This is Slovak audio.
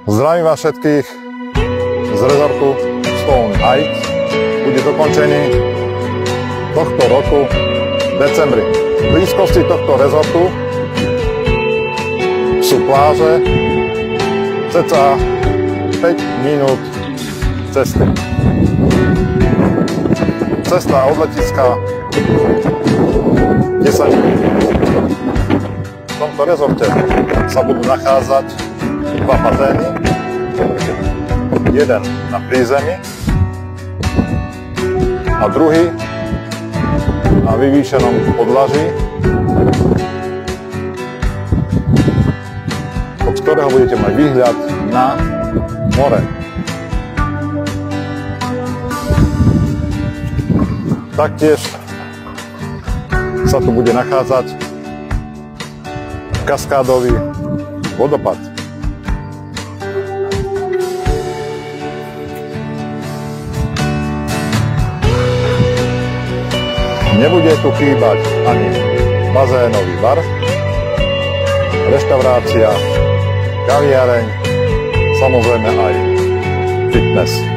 Zdravím vás všetkých z rezortu Stone Heights. Bude dokončený tohto roku v decembri. V blízkosti tohto rezortu sú pláže cca 5 minút cesty. Cesta od letiska 10 minút. V tomto rezorte sa budú nachádzať dva bazény, jeden na prízemí a druhý na vyvýšenom podlaží, od ktorého budete mať výhľad na more. Taktiež sa tu bude nachádzať kaskádový vodopád. Nebude tu chýbať ani bazénový bar, reštaurácia, kaviareň, samozrejme aj fitness.